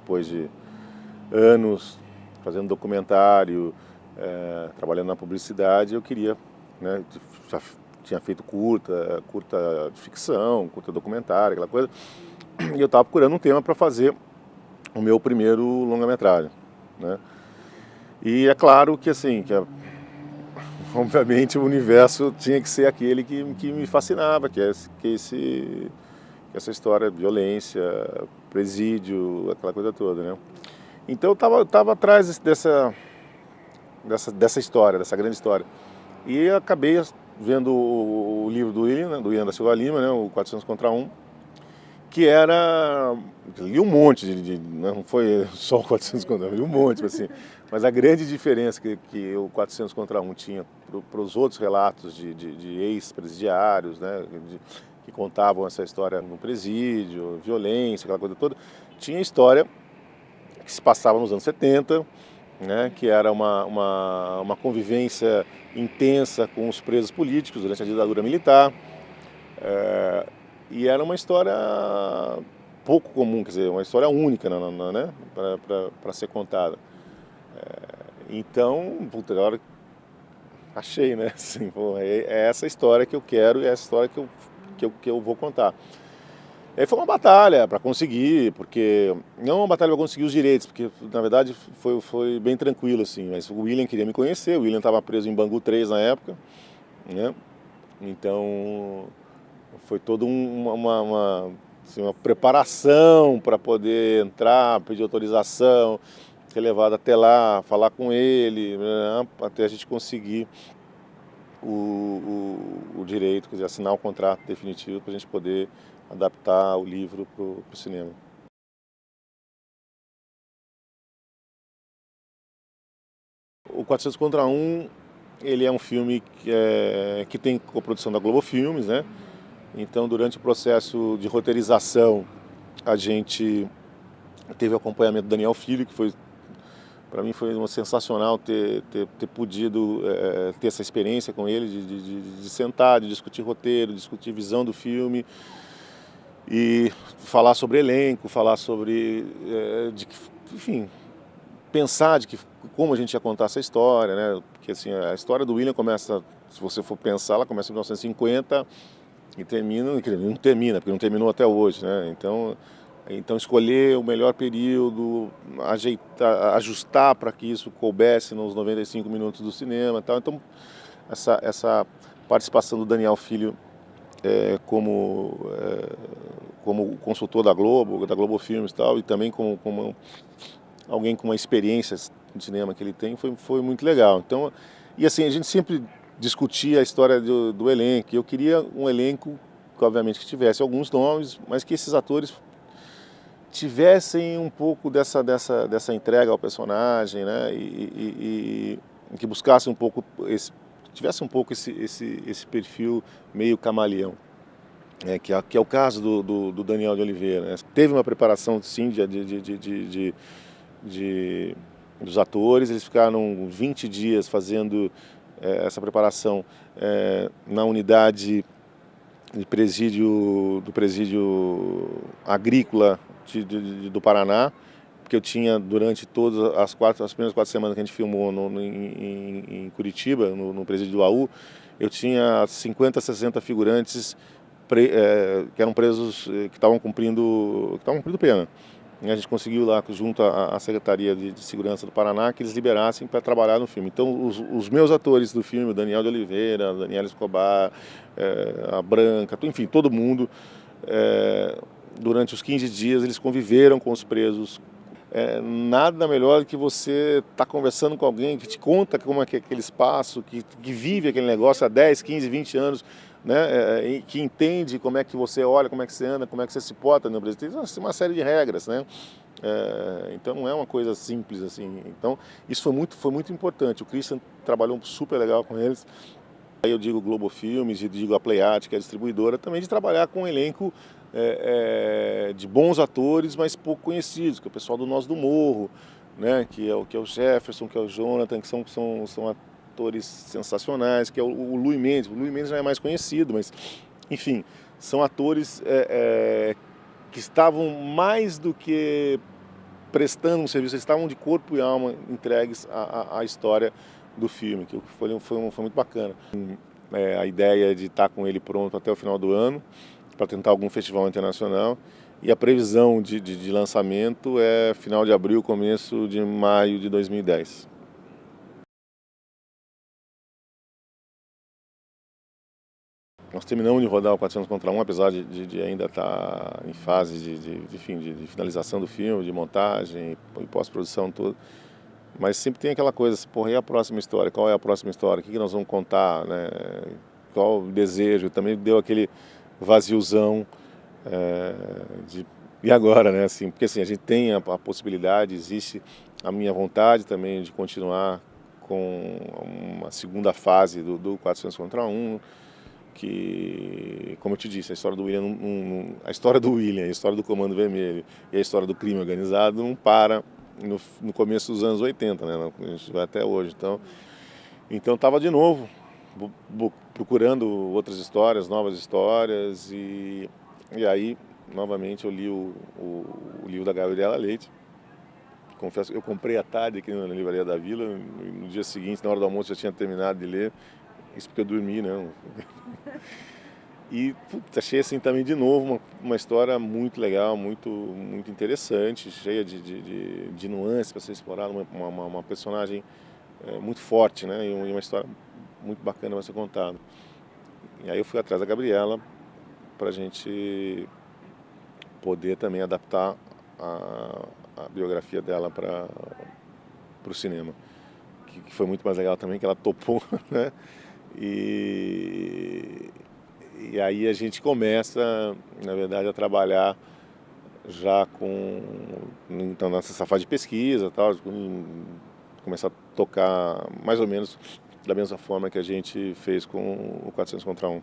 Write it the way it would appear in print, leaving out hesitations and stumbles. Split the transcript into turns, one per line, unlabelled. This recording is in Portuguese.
depois de anos fazendo documentário, trabalhando na publicidade, eu queria, né, já tinha feito curta de ficção, curta documentário, aquela coisa, e eu estava procurando um tema para fazer o meu primeiro longa-metragem, né? E é claro que assim, obviamente o universo tinha que ser aquele que me fascinava, que é essa história de violência, presídio, aquela coisa toda, né? Então eu tava atrás dessa história, dessa grande história. E eu acabei vendo o livro do William, né, do William da Silva Lima, né, o 400 contra 1, que era... li um monte, não foi só o 400 contra 1, li um monte, assim. Mas a grande diferença que o 400 contra 1 tinha para os outros relatos de ex-presidiários, né, que contavam essa história no presídio, violência, aquela coisa toda, tinha história que se passava nos anos 70, né, que era uma convivência intensa com os presos políticos durante a ditadura militar. E era uma história pouco comum, quer dizer, uma história única, né, para ser contada. Então, puta, agora achei, né? Assim, pô, é essa história que eu quero e é essa história que eu vou contar. E aí foi uma batalha para conseguir, porque não uma batalha para conseguir os direitos, porque na verdade foi bem tranquilo assim. Mas o William queria me conhecer, o William estava preso em Bangu 3 na época, né? Então foi toda assim, uma preparação para poder entrar, pedir autorização, ser levado até lá, falar com ele, né? Até a gente conseguir o direito, quer dizer, assinar o contrato definitivo para a gente poder adaptar o livro para o cinema. O 400 contra 1, ele é um filme que tem coprodução da Globo Filmes, né? Então, durante o processo de roteirização, a gente teve o acompanhamento do Daniel Filho, que para mim foi sensacional ter podido ter essa experiência com ele, de sentar, de discutir roteiro, discutir visão do filme, e falar sobre elenco, falar sobre, enfim, pensar como a gente ia contar essa história, né? Porque assim, a história do William começa, se você for pensar, ela começa em 1950 e não termina, porque não terminou até hoje, né? Então escolher o melhor período, ajustar para que isso coubesse nos 95 minutos do cinema e tal. Então essa participação do Daniel Filho como consultor da Globo Filmes e tal, e também como alguém com uma experiência no cinema que ele tem, foi muito legal. Então, e assim, a gente sempre discutia a história do elenco. Eu queria um elenco que, obviamente, que tivesse alguns nomes, mas que esses atores tivessem um pouco dessa entrega ao personagem, né? E que buscassem um pouco tivesse um pouco esse perfil meio camaleão. Que é o caso do Daniel de Oliveira, né? Teve uma preparação, sim, dos atores. Eles ficaram 20 dias fazendo essa preparação na unidade do presídio agrícola do Paraná, porque eu tinha, durante todas as primeiras 4 semanas que a gente filmou em Curitiba, no presídio do AU, eu tinha 50, 60 figurantes que eram presos, que estavam cumprindo pena. E a gente conseguiu lá, junto à Secretaria de Segurança do Paraná, que eles liberassem para trabalhar no filme. Então, os meus atores do filme, o Daniel de Oliveira, a Daniela Escobar, a Branca, enfim, todo mundo, durante os 15 dias, eles conviveram com os presos. Nada melhor do que você estar conversando com alguém que te conta como é que é aquele espaço, que vive aquele negócio há 10, 15, 20 anos, né, que entende como é que você olha, como é que você anda, como é que você se porta no Brasil. Tem uma série de regras, né? Então não é uma coisa simples assim. Então isso foi muito importante. O Christian trabalhou super legal com eles. Aí eu digo Globo Filmes e digo a Playart, que é a distribuidora, também de trabalhar com um elenco de bons atores, mas pouco conhecidos, que é o pessoal do Nós do Morro, né, que é o Jefferson, que é o Jonathan, que são atores sensacionais, que é o Luis Mendes. O Luis Mendes já é mais conhecido, mas, enfim, são atores que estavam mais do que prestando um serviço, eles estavam de corpo e alma entregues à história do filme, que foi muito bacana. A ideia de estar com ele pronto até o final do ano, para tentar algum festival internacional, e a previsão de lançamento é final de abril, começo de maio de 2010. Nós terminamos de rodar o 400 contra 1, apesar de ainda estar em fase de finalização do filme, de montagem e pós-produção, tudo. Mas sempre tem aquela coisa, assim, porra, e a próxima história? Qual é a próxima história? O que nós vamos contar, né? Qual o desejo? Também deu aquele vaziozão e agora, né? Assim, porque assim, a gente tem a possibilidade, existe a minha vontade também de continuar com uma segunda fase do 400 contra 1, que, como eu te disse, a história do William, a história do William, a história do Comando Vermelho e a história do crime organizado não para no começo dos anos 80, né? A gente vai até hoje. Então estava de novo procurando outras histórias, novas histórias, e aí novamente eu li o livro da Gabriela Leite. Confesso que eu comprei à tarde aqui na Livraria da Vila, no dia seguinte, na hora do almoço, eu já tinha terminado de ler. Isso porque eu dormi, né? E achei assim também de novo uma história muito legal, muito interessante, cheia de nuances para ser explorada, uma personagem muito forte, né? E uma história muito bacana para ser contada. E aí eu fui atrás da Gabriela para a gente poder também adaptar a biografia dela para o cinema, que foi muito mais legal também, que ela topou, né? E aí a gente começa, na verdade, a trabalhar já então, nessa fase de pesquisa, tal, começar a tocar mais ou menos da mesma forma que a gente fez com o 400 contra 1.